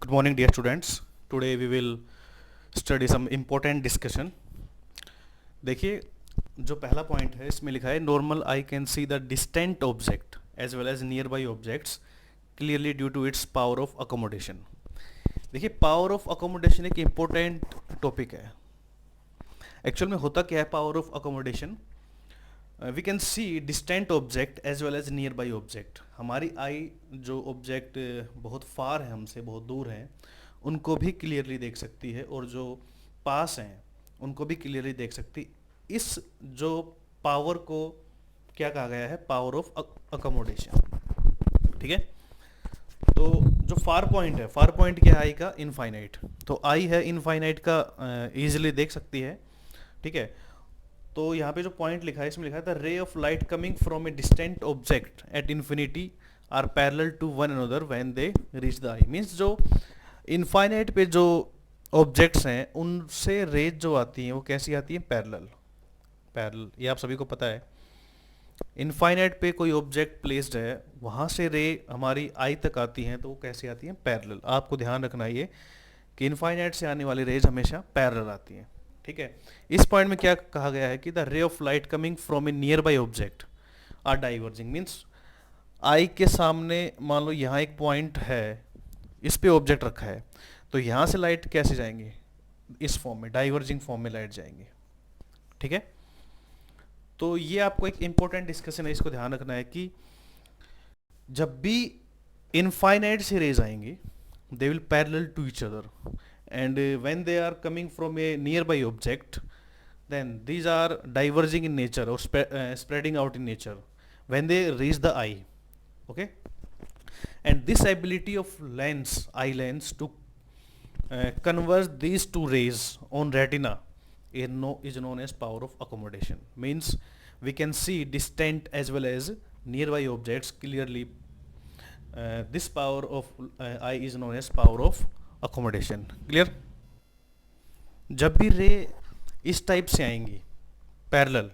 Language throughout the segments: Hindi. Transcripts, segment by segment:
Good morning, dear students. Today we will study some important discussion. देखिए, जो पहला पॉइंट है इसमें लिखा है normal eye can see the distant object as well as nearby objects clearly due to its power of accommodation. देखिए, पावर ऑफ अकोमोडेशन एक इम्पोर्टेंट टॉपिक है. एक्चुअल में होता क्या है power of accommodation? We can see distant object as well as nearby object. हमारी आई जो ऑब्जेक्ट बहुत फार है, हमसे बहुत दूर हैं, उनको भी क्लियरली देख सकती है, और जो पास हैं उनको भी क्लियरली देख सकती. इस जो पावर को क्या कहा गया है? Power of accommodation. ठीक है. तो जो फार पॉइंट है, फार पॉइंट क्या है आई का? इनफाइनाइट. तो आई है इनफाइनाइट का ईजिली देख सकती है. ठीक है. तो यहाँ पे जो पॉइंट लिखा है इसमें लिखा है the ray of light coming from a distant object at infinity are parallel to one another when they reach the eye. Means जो इनफाइनाइट पे जो ऑब्जेक्ट्स हैं उनसे रेज जो आती हैं वो कैसी आती हैं? पैरेलल. पैरेलल, ये आप सभी को पता है. इनफाइनाइट पे कोई ऑब्जेक्ट प्लेस्ड है, वहाँ से रे हमारी आई तक आती हैं, तो वो कैसी आती हैं? पैरेलल. आपको ध्यान रखना ये कि इनफाइनाइट से आने वाली रेज हमेशा पैरेलल आती हैं. ठीक है. इस पॉइंट में क्या कहा गया है कि the ray of light coming from a nearby object are diverging. Means eye के सामने मान लो यहाँ एक पॉइंट है, इस पे ऑब्जेक्ट रखा है, तो यहाँ से लाइट कैसे जाएंगे? इस फॉर्म में, डाइवर्जिंग फॉर्म में लाइट जाएंगे. ठीक है. तो ये आपको एक इंपॉर्टेंट डिस्कशन है, इसको ध्यान रखना है कि जब भी इनफाइनाइट से रेज आएंगे they will parallel to each other, and when they are coming from a nearby object then these are diverging in nature or spreading out in nature when they reach the eye. Okay. And this ability of eye lens to converge these two rays on retina is known as power of accommodation. Means we can see distant as well as nearby objects clearly. This power of eye is known as power of accommodation. Clear. जब भी रे इस टाइप से आएंगी पैरेलल,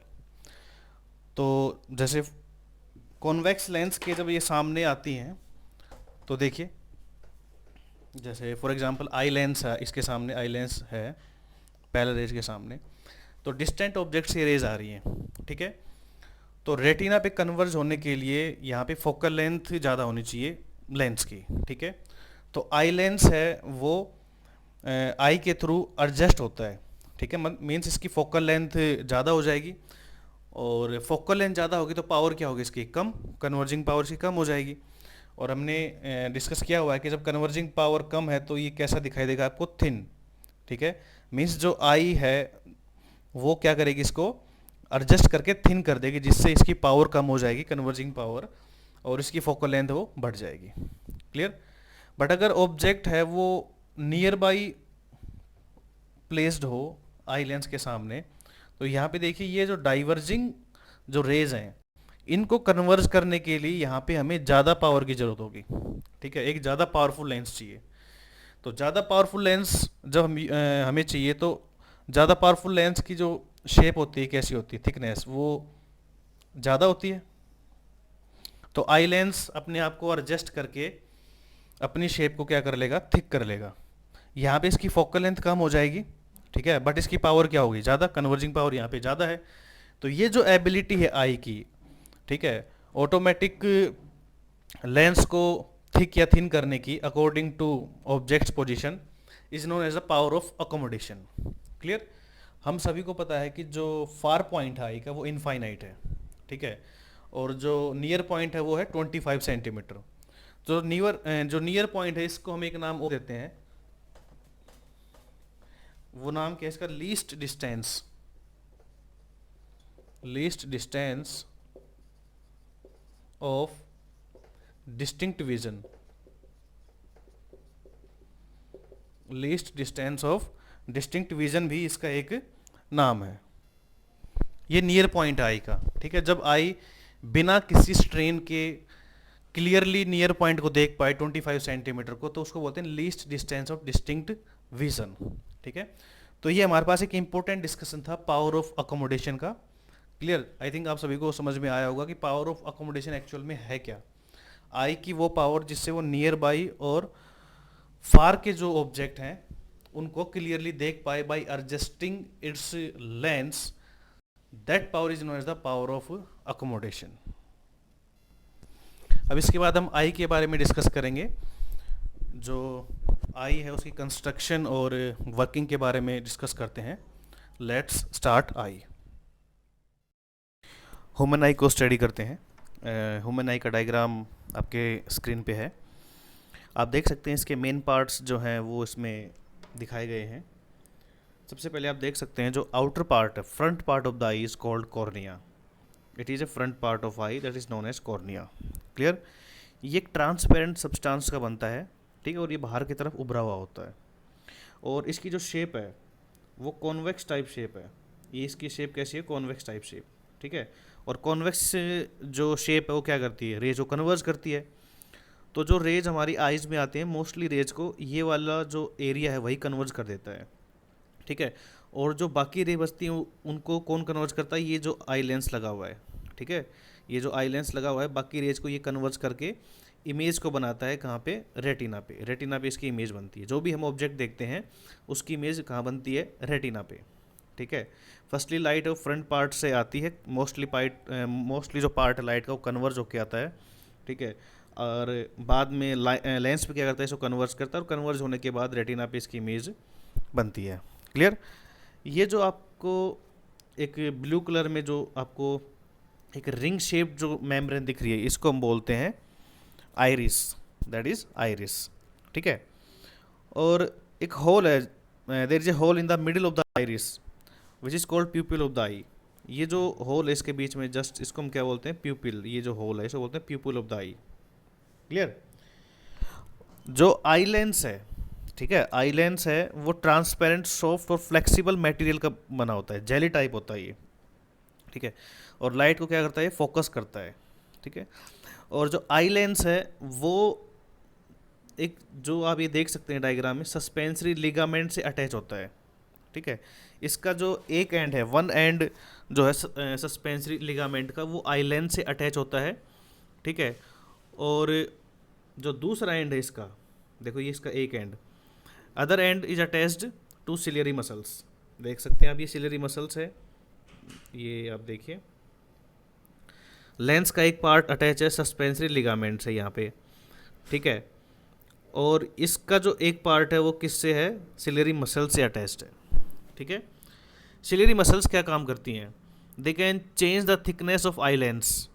तो जैसे कॉन्वेक्स लेंस के जब ये सामने आती हैं तो देखिए, जैसे फॉर एग्जांपल आई लेंस है, इसके सामने आई लेंस है पैरेलल रेज के सामने, तो डिस्टेंट ऑब्जेक्ट से रेज आ रही हैं. ठीक है. तो रेटिना पे कन्वर्ज होने के लिए यहाँ पे फोकल लेंथ ज़्यादा होनी चाहिए लेंस की. ठीक है. तो आई लेंस है वो आई के थ्रू एडजस्ट होता है. ठीक है. मीन्स इसकी फोकल लेंथ ज़्यादा हो जाएगी, और फोकल लेंथ ज़्यादा होगी तो पावर क्या होगी इसकी? कम. कन्वर्जिंग पावर इसकी कम हो जाएगी. और हमने डिस्कस किया हुआ है कि जब कन्वर्जिंग पावर कम है तो ये कैसा दिखाई देगा आपको? थिन. ठीक है. मीन्स जो आई है वो क्या करेगी? इसको एडजस्ट करके थिन कर देगी, जिससे इसकी पावर कम हो जाएगी, कन्वर्जिंग पावर, और इसकी फोकल लेंथ वो बढ़ जाएगी. क्लियर. बट अगर ऑब्जेक्ट है वो नियर बाई प्लेस्ड हो आई लेंस के सामने, तो यहाँ पे देखिए ये जो डाइवर्जिंग जो रेज हैं इनको कन्वर्ज करने के लिए यहाँ पे हमें ज़्यादा पावर की ज़रूरत होगी. ठीक है. एक ज़्यादा पावरफुल लेंस चाहिए. तो ज़्यादा पावरफुल लेंस जब हमें चाहिए, तो ज़्यादा पावरफुल लेंस की जो शेप होती है कैसी होती है? थिकनेस वो ज़्यादा होती है. तो आई लेंस अपने आप को एडजस्ट करके अपनी शेप को क्या कर लेगा? थिक कर लेगा. यहाँ पे इसकी फोकल लेंथ कम हो जाएगी. ठीक है. बट इसकी पावर क्या होगी? ज़्यादा. कन्वर्जिंग पावर यहाँ पे ज़्यादा है. तो ये जो एबिलिटी है आई की, ठीक है, ऑटोमेटिक लेंस को थिक या थिन करने की according to objects position is known as a power of accommodation. Clear. हम सभी को पता है कि जो फार पॉइंट है आई का वो इनफाइनाइट है. ठीक है. और जो नियर पॉइंट है वो है 25 सेंटीमीटर. जो नियर पॉइंट है इसको हम एक नाम और देते हैं, वो नाम क्या है इसका? Least distance. Least distance of distinct vision. Least distance of distinct vision भी इसका एक नाम है. ये नियर पॉइंट है आई का. ठीक है. जब आई बिना किसी स्ट्रेन के क्लियरली नियर पॉइंट को देख पाए 25 सेंटीमीटर को, तो उसको बोलते हैं least distance of distinct vision. ठीक है. तो ये हमारे पास एक इंपॉर्टेंट डिस्कशन था पावर ऑफ अकोमोडेशन का. क्लियर. आई थिंक आप सभी को समझ में आया होगा कि पावर ऑफ अकोमोडेशन एक्चुअल में है क्या. आई की वो पावर जिससे वो नियर बाई और फार के जो ऑब्जेक्ट हैं उनको क्लियरली देख पाए by adjusting its lens, that power is known as the power of accommodation. अब इसके बाद हम आई के बारे में डिस्कस करेंगे। जो आई है उसकी कंस्ट्रक्शन और वर्किंग के बारे में डिस्कस करते हैं। Let's start I. ह्यूमन आई को स्टडी करते हैं। ह्यूमन आई का डायग्राम आपके स्क्रीन पे है। आप देख सकते हैं इसके मेन पार्ट्स जो हैं वो इसमें दिखाए गए हैं। सबसे पहले आप देख सकते हैं जो आउटर पार्ट है, front part of the eye is called cornea. It is a front part of eye that is known as cornea. Clear? ये एक ट्रांसपेरेंट सब्सटेंस का बनता है, ठीक है, और ये बाहर की तरफ उभरा हुआ होता है। और इसकी जो शेप है वो कॉन्वेक्स टाइप शेप है। ये इसकी शेप कैसी है? कॉन्वेक्स टाइप शेप, ठीक है। और कॉन्वेक्स जो शेप है वो क्या करती है? रेज को कन्वर्ज करती है। तो जो रेज हमारी आइज में आते हैं मोस्टली रेज को ये वाला जो एरिया है वही कन्वर्ज कर देता है, ठीक है। और जो बाकी रे बचती हैं उनको कौन कन्वर्ज करता है? ये जो आई लेंस लगा हुआ है, ठीक है। ये जो आई लेंस लगा हुआ है बाकी रेज को ये कन्वर्ज करके इमेज को बनाता है। कहाँ पे? रेटिना पे। रेटिना पे इसकी इमेज बनती है। जो भी हम ऑब्जेक्ट देखते हैं उसकी इमेज कहाँ बनती है? रेटिना पे, ठीक है। फर्स्टली लाइट फ्रंट पार्ट से आती है। मोस्टली जो पार्ट है लाइट का वो कन्वर्ज होके आता है, ठीक है। और बाद में लेंस पे क्या करता है? इसको कन्वर्ज करता है और कन्वर्ज होने के बाद रेटिना पे इसकी इमेज बनती है। क्लियर? ये जो आपको एक ब्लू कलर में जो आपको एक रिंग शेप जो मेम्ब्रेन दिख रही है इसको हम बोलते हैं आइरिस, दैट इज आइरिस, ठीक है। और एक होल है, there is a hole in the middle of the iris which is called pupil of the eye. ये जो होल है इसके बीच में जस्ट इसको हम क्या बोलते हैं? प्यूपिल। ये जो होल है इसको बोलते हैं प्यूपिल ऑफ द आई। क्लियर? जो आई लेंस है, ठीक है, आई लेंस है वो ट्रांसपेरेंट, सॉफ्ट और फ्लेक्सिबल मटेरियल का बना होता है, जेली टाइप होता है ये, ठीक है। और लाइट को क्या करता है? फोकस करता है, ठीक है। और जो आई लेंस है वो एक, जो आप ये देख सकते हैं डायग्राम में, सस्पेंसरी लिगामेंट से अटैच होता है, ठीक है। इसका जो एक एंड है, वन एंड जो है सस्पेंसरी लिगामेंट का, वो आई लेंस से अटैच होता है, ठीक है। और जो दूसरा एंड है इसका, देखो ये इसका एक end, other end is attached to ciliary muscles. देख सकते हैं आप ये सिलियरी मसल्स है, ये आप देखिए। लेंस का एक पार्ट अटैच है सस्पेंसरी लिगामेंट से यहाँ पे, ठीक है। और इसका जो एक पार्ट है वो किससे है? सिलियरी मसल से अटैच्ड है, ठीक है। सिलियरी मसल्स क्या काम करती हैं? They can change the thickness of eye lens,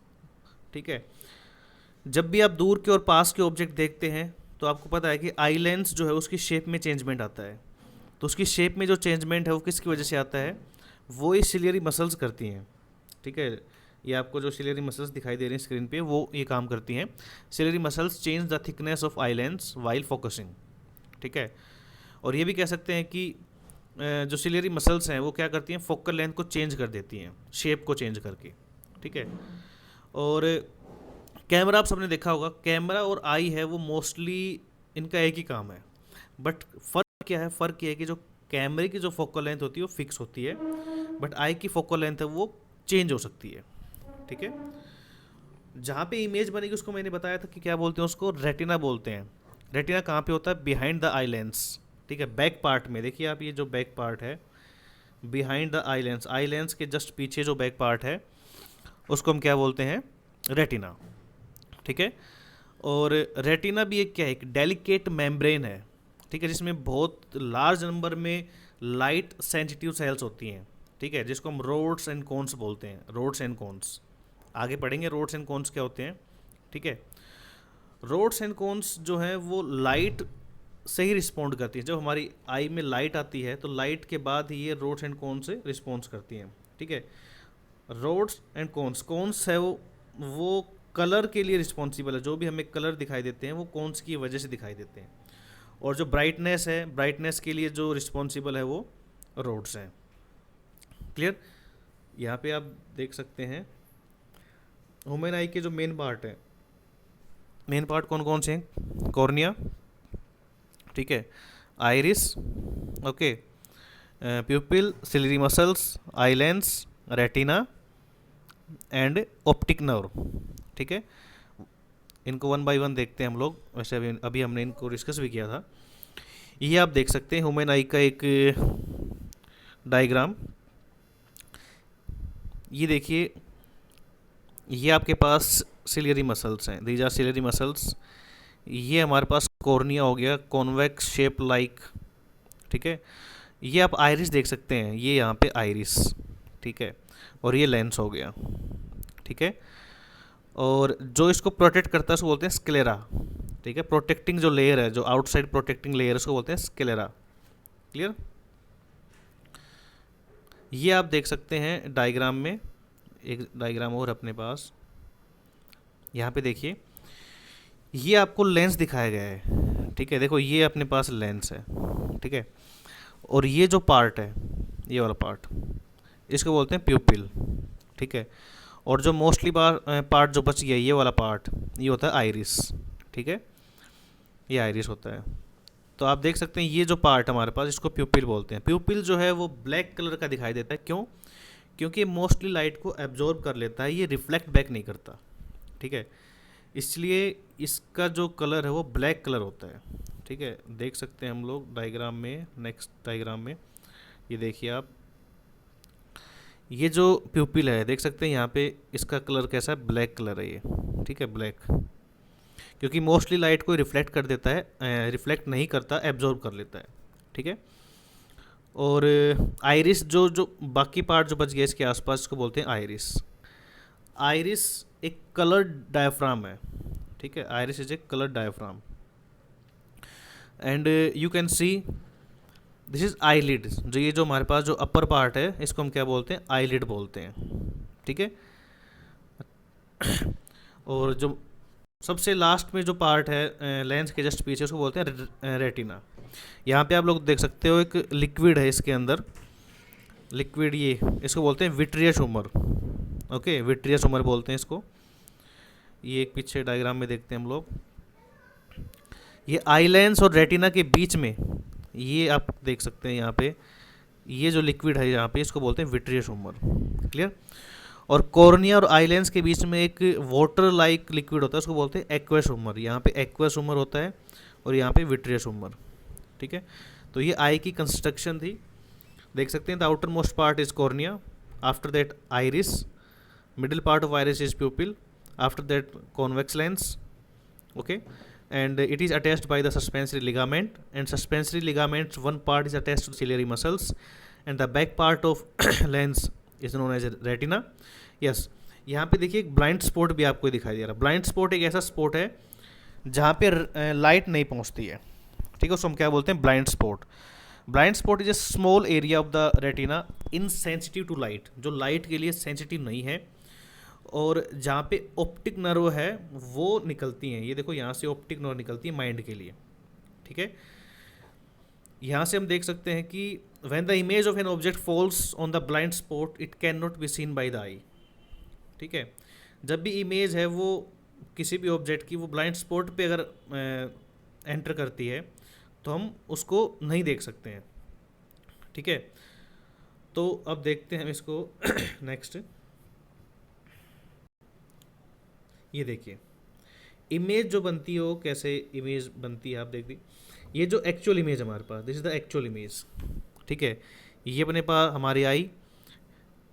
ठीक है। जब भी आप दूर के और पास के ऑब्जेक्ट देखते हैं तो आपको पता है कि आई लेंस जो है उसकी शेप में चेंजमेंट आता है। तो उसकी शेप में जो चेंजमेंट है वो किसकी वजह से आता है? वो ये सिलियरी मसल्स करती हैं, ठीक है। ये आपको जो सिलियरी मसल्स दिखाई दे रही हैं स्क्रीन पे वो ये काम करती हैं। Ciliary muscles change the thickness of eye lens while focusing, ठीक है। और ये भी कह सकते हैं कि जो सिलियरी मसल्स हैं वो क्या करती हैं? फोकल लेंथ को चेंज कर देती हैं, शेप को चेंज करके, ठीक है। और कैमरा आप सबने देखा होगा, कैमरा और आई है वो मोस्टली इनका एक ही काम है। बट फ़र्क क्या है? फ़र्क ये है कि जो कैमरे की जो फोकल लेंथ होती है वो फिक्स होती है, बट आई की फोकल लेंथ है वो चेंज हो सकती है, ठीक है। जहाँ पे इमेज बनेगी उसको मैंने बताया था कि क्या बोलते हैं उसको? रेटिना बोलते हैं। रेटिना कहाँ पे होता है? बिहाइंड द आई लेंस, ठीक है, बैक पार्ट में। देखिए आप ये जो बैक पार्ट है behind the eye lens, eye lens के जस्ट पीछे जो बैक पार्ट है उसको हम क्या बोलते हैं? रेटिना, ठीक है। और रेटिना भी एक क्या है? एक डेलिकेट मेम्ब्रेन है, ठीक है, जिसमें बहुत लार्ज नंबर में लाइट सेंसिटिव सेल्स होती हैं, ठीक है, जिसको हम रोड्स एंड कोन्स बोलते हैं। रोड्स एंड कोन्स आगे पढ़ेंगे, रोड्स एंड कोन्स क्या होते हैं, ठीक है। रोड्स एंड कोन्स जो हैं वो लाइट से ही रिस्पॉन्ड करती है। जब हमारी आई में लाइट आती है तो लाइट के बाद ही ये रोड्स एंड कोन्स से रिस्पॉन्स करती हैं, ठीक है। रोड्स एंड कोन्स, कोन्स है वो कलर के लिए रिस्पॉन्सिबल है। जो भी हमें कलर दिखाई देते हैं वो कोन्स की वजह से दिखाई देते हैं। और जो ब्राइटनेस है, ब्राइटनेस के लिए जो रिस्पॉन्सिबल है वो रोड्स हैं। क्लियर? यहाँ पे आप देख सकते हैं ह्यूमन आई के जो मेन पार्ट है, मेन पार्ट कौन कौन से हैं? कॉर्निया, ठीक है, iris, okay, प्यूपिल, ciliary muscles, eye lens, retina and optic nerve, ठीक है। इनको वन बाय वन देखते हैं हम लोग। वैसे अभी हमने इनको डिस्कस भी किया था। ये आप देख सकते हैं ह्यूमन आई का एक डायग्राम। ये देखिए, ये आपके पास सिलियरी मसल्स हैं, दीज आर सिलियरी मसल्स। ये हमारे पास कॉर्निया हो गया, कॉन्वेक्स शेप लाइक, ठीक है। ये आप आइरिस देख सकते हैं, ये यहाँ पे आइरिस, ठीक है, और ये लेंस हो गया, ठीक है। और जो इसको प्रोटेक्ट करता है उसको बोलते हैं स्क्लेरा, ठीक है। प्रोटेक्टिंग जो लेयर है, जो आउटसाइड प्रोटेक्टिंग लेयर, उसको बोलते हैं स्क्लेरा। क्लियर। ये आप देख सकते हैं डायग्राम में, एक डायग्राम और अपने पास, यहाँ पे देखिए, ये आपको लेंस दिखाया गया है, ठीक है। देखो ये अपने पास लेंस है, ठीक है, और ये जो पार्ट है, ये वाला पार्ट, इसको बोलते हैं प्यूपिल, ठीक है। और जो मोस्टली पार्ट जो बच गया, ये वाला पार्ट, ये होता है आइरिस, ठीक है, ये आइरिस होता है। तो आप देख सकते हैं ये जो पार्ट हमारे पास, इसको प्यूपिल बोलते हैं। प्यूपिल जो है वो ब्लैक कलर का दिखाई देता है, क्यों? क्योंकि मोस्टली लाइट को एब्जॉर्ब कर लेता है, ये रिफ्लेक्ट बैक नहीं करता, ठीक है, इसलिए इसका जो कलर है वो ब्लैक कलर होता है, ठीक है। देख सकते हैं हम लोग डायग्राम में, नेक्स्ट डायग्राम में, ये देखिए आप, ये जो प्यूपिल है देख सकते हैं यहाँ पे, इसका कलर कैसा है? ब्लैक कलर है ये, ठीक है, ब्लैक, क्योंकि मोस्टली लाइट को रिफ्लेक्ट कर देता है, रिफ्लेक्ट नहीं करता, एब्जॉर्ब कर लेता है, ठीक है। और आइरिस जो जो बाकी पार्ट जो बच गया इसके आसपास, इसको बोलते हैं आइरिस। आइरिस एक कलर्ड डायफ्राम है, ठीक है, iris is a coloured diaphragm. And you can see this is eyelid, जो ये जो हमारे पास जो अपर पार्ट है, इसको हम क्या बोलते हैं? आईलिड बोलते हैं, ठीक है। और जो सबसे लास्ट में जो पार्ट है लेंस के जस्ट पीछे, उसको बोलते हैं रेटिना। यहाँ पे आप लोग देख सकते हो एक लिक्विड है इसके अंदर, लिक्विड, ये इसको बोलते हैं vitreous humour, okay, vitreous humour बोलते हैं इसको। ये एक पीछे डायग्राम में देखते हैं हम लोग, ये आई लेंस और रेटिना के बीच में, ये आप देख सकते हैं यहाँ पे, ये जो लिक्विड है यहाँ पे, इसको बोलते हैं विट्रियस ह्यूमर। क्लियर। और कॉर्निया और आई लेंस के बीच में एक वाटर लाइक लिक्विड होता है, उसको बोलते हैं एक्वस ह्यूमर। यहाँ पे एक्वस ह्यूमर होता है और यहाँ पे विट्रियस ह्यूमर, ठीक है। तो ये आई की कंस्ट्रक्शन थी, देख सकते हैं। The outer most part is cornea, after that iris, middle part of iris is प्यूपिल, after that convex lens, okay, and it is attached by the suspensory ligament, and suspensory ligaments one part is attached to ciliary muscles, and the back part of lens is known as retina. yes, यहाँ पे देखिए एक ब्लाइंड स्पॉट भी आपको दिखाई दे रहा है। ब्लाइंड स्पॉट एक ऐसा स्पॉट है जहाँ पे लाइट नहीं पहुँचती है, ठीक है, उसको हम क्या बोलते हैं? Blind spot. Blind spot is a small area of the retina insensitive to light, जो लाइट के लिए सेंसिटिव नहीं है, और जहाँ पे ऑप्टिक नर्व है वो निकलती हैं। ये देखो यहाँ से ऑप्टिक नर्व निकलती है माइंड के लिए, ठीक है। यहाँ से हम देख सकते हैं कि when the image of an object falls on the blind spot it can not be seen by the eye, ठीक है। जब भी इमेज है वो किसी भी ऑब्जेक्ट की, वो ब्लाइंड स्पॉट पे अगर एंटर करती है तो हम उसको नहीं देख सकते हैं, ठीक है। तो अब देखते हैं हम इसको नेक्स्ट। ये देखिए इमेज जो बनती है वो कैसे इमेज बनती है, आप देखिए ये जो एक्चुअल इमेज हमारे पास, this is the actual image, ठीक है। ये अपने पास हमारी आई,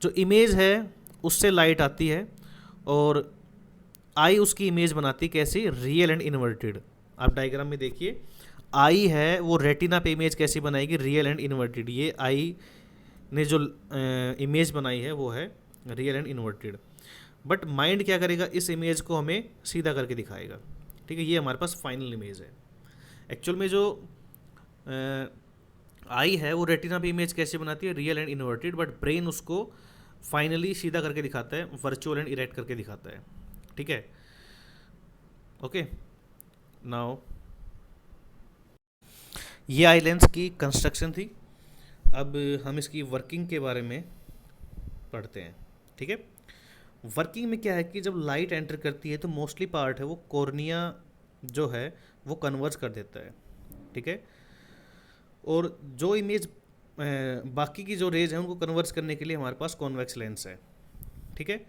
जो इमेज है उससे लाइट आती है और आई उसकी इमेज बनाती है, कैसी? Real and inverted. आप डायग्राम में देखिए, आई है वो रेटिना पे इमेज कैसी बनाएगी? Real and inverted. ये आई ने जो इमेज बनाई है वो है real and inverted. But mind क्या करेगा? इस इमेज को हमें सीधा करके दिखाएगा, ठीक है। ये हमारे पास फाइनल इमेज है। एक्चुअल में जो आई है वो रेटिना पे इमेज कैसे बनाती है? Real and inverted. But brain उसको फाइनली सीधा करके दिखाता है, वर्चुअल एंड इरेक्ट करके दिखाता है, ठीक है। ओके, नाउ ये आई लेंस की कंस्ट्रक्शन थी। अब हम इसकी वर्किंग के बारे में पढ़ते हैं, ठीक है। वर्किंग में क्या है कि जब लाइट एंटर करती है तो मोस्टली पार्ट है वो कॉर्निया जो है वो कन्वर्ज कर देता है, ठीक है। और जो इमेज बाकी की जो रेज है उनको कन्वर्ज करने के लिए हमारे पास कॉन्वेक्स लेंस है, ठीक है।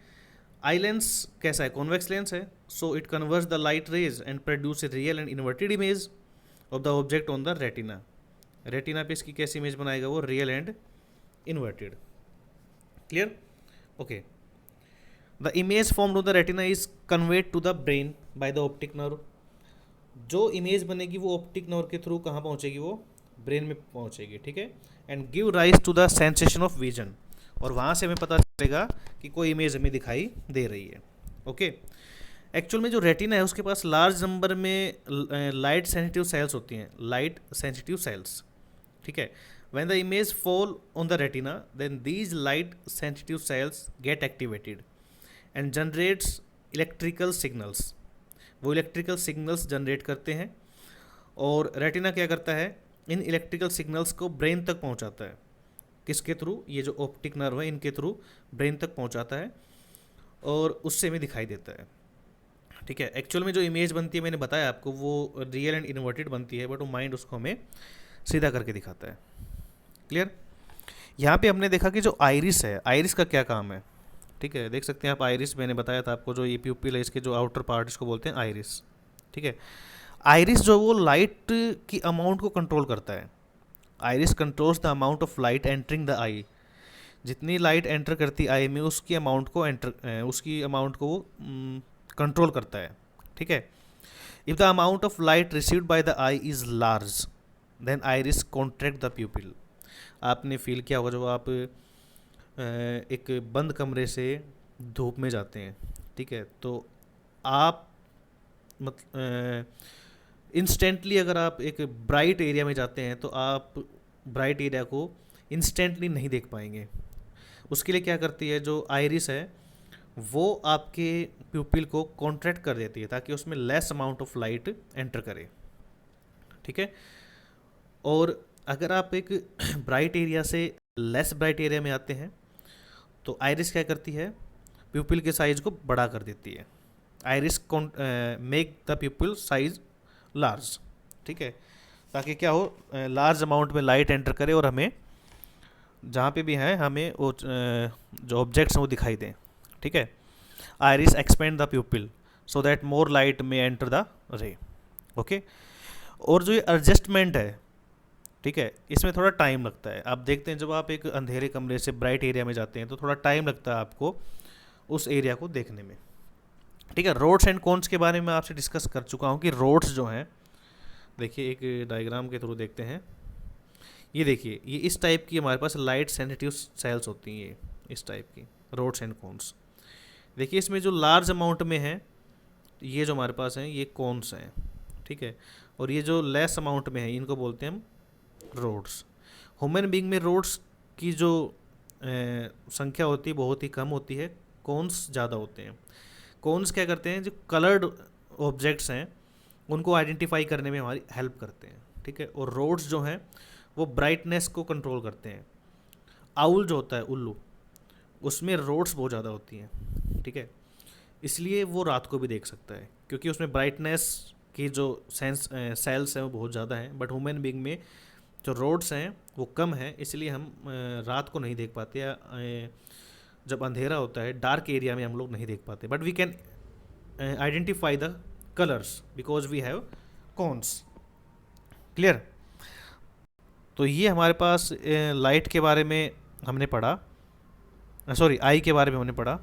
आई लेंस कैसा है? कॉन्वेक्स लेंस है, so it converges the light rays and produce a real and inverted image of the object on the retina. Retina पे इसकी कैसी इमेज बनाएगा वो, real and inverted. Clear? Okay. The image formed on the retina is conveyed to the brain by the optic nerve. जो इमेज बनेगी वो ऑप्टिक नर्व के थ्रू कहाँ पहुँचेगी, वो ब्रेन में पहुँचेगी, ठीक है। And give rise to the sensation of vision, और वहाँ से हमें पता चलेगा कि कोई इमेज हमें दिखाई दे रही है। ओके। एक्चुअल में जो रेटिना है उसके पास लार्ज नंबर में लाइट सेंसिटिव सेल्स होती हैं, लाइट सेंसिटिव सेल्स, ठीक है। When the image fall on the retina then these light sensitive cells get activated and generates electrical signals. वो इलेक्ट्रिकल सिग्नल्स जनरेट करते हैं और रेटिना क्या करता है, इन इलेक्ट्रिकल सिग्नल्स को ब्रेन तक पहुंचाता है। किसके थ्रू? ये जो ऑप्टिक नर्व है इनके थ्रू ब्रेन तक पहुंचाता है और उससे हमें दिखाई देता है, ठीक है। एक्चुअल में जो इमेज बनती है मैंने बताया आपको वो रियल एंड इन्वर्टेड बनती है, बट वो माइंड उसको हमें सीधा करके दिखाता है। क्लियर? यहाँ पे हमने देखा कि जो आइरिस है, आइरिस का क्या काम है, ठीक है। देख सकते हैं आप आइरिस, मैंने बताया था आपको, जो ये प्यूपिल है इसके जो आउटर पार्ट इसको बोलते हैं आइरिस, ठीक है। आइरिस जो वो लाइट की अमाउंट को कंट्रोल करता है। Iris controls the amount of light entering the eye. जितनी लाइट एंटर करती आई में उसकी अमाउंट को वो कंट्रोल करता है, ठीक है। If the amount of light received by the eye is large then iris contract the pupil. आपने फील किया होगा जब आप एक बंद कमरे से धूप में जाते हैं, ठीक है, तो आप इंस्टेंटली अगर आप एक ब्राइट एरिया में जाते हैं तो आप ब्राइट एरिया को इंस्टेंटली नहीं देख पाएंगे। उसके लिए क्या करती है जो आइरिस है, वो आपके प्यूपिल को कॉन्ट्रैक्ट कर देती है ताकि उसमें less amount of light enter करे, ठीक है। और अगर आप एक ब्राइट एरिया से लेस ब्राइट एरिया में आते हैं तो आइरिस क्या करती है, प्यूपिल के साइज को बड़ा कर देती है। Iris make the प्यूपिल size large, ठीक है, ताकि क्या हो, लार्ज अमाउंट में लाइट एंटर करे और हमें जहाँ पे भी हैं हमें वो जो ऑब्जेक्ट्स हैं वो दिखाई दें, ठीक है। Iris expand the प्यूपिल so that more light में एंटर द रे। ओके। और जो ये एडजस्टमेंट है, ठीक है, इसमें थोड़ा टाइम लगता है। आप देखते हैं जब आप एक अंधेरे कमरे से ब्राइट एरिया में जाते हैं तो थोड़ा टाइम लगता है आपको उस एरिया को देखने में, ठीक है। रोड्स एंड कॉन्स के बारे में आपसे डिस्कस कर चुका हूँ कि रोड्स जो हैं, देखिए एक डायग्राम के थ्रू देखते हैं। ये देखिए, ये इस टाइप की हमारे पास लाइट सेंसिटिव सेल्स होती हैं, ये इस टाइप की रोड्स एंड कॉन्स। देखिए इसमें जो लार्ज अमाउंट में है ये जो हमारे पास हैं ये कॉन्स हैं, ठीक है, और ये जो लेस अमाउंट में है इनको बोलते हैं हम रोड्स। ह्यूमन बीइंग में रोड्स की जो संख्या होती है बहुत ही कम होती है, कॉन्स ज़्यादा होते हैं। कॉन्स क्या करते हैं, जो कलर्ड ऑब्जेक्ट्स हैं उनको आइडेंटिफाई करने में हमारी हेल्प करते हैं, ठीक है। और रोड्स जो हैं वो ब्राइटनेस को कंट्रोल करते हैं। आउल जो होता है उल्लू, उसमें रोड्स बहुत ज़्यादा होती हैं, ठीक है, इसलिए वो रात को भी देख सकता है क्योंकि उसमें ब्राइटनेस की जो सेल्स हैं वो बहुत ज़्यादा हैं। बट ह्यूमन बीइंग में जो रोड्स हैं वो कम है, इसलिए हम रात को नहीं देख पाते, या जब अंधेरा होता है डार्क एरिया में हम लोग नहीं देख पाते। But we can identify the colours because we have cones. Clear? तो ये हमारे पास लाइट के बारे में हमने पढ़ा, सॉरी आई के बारे में हमने पढ़ा।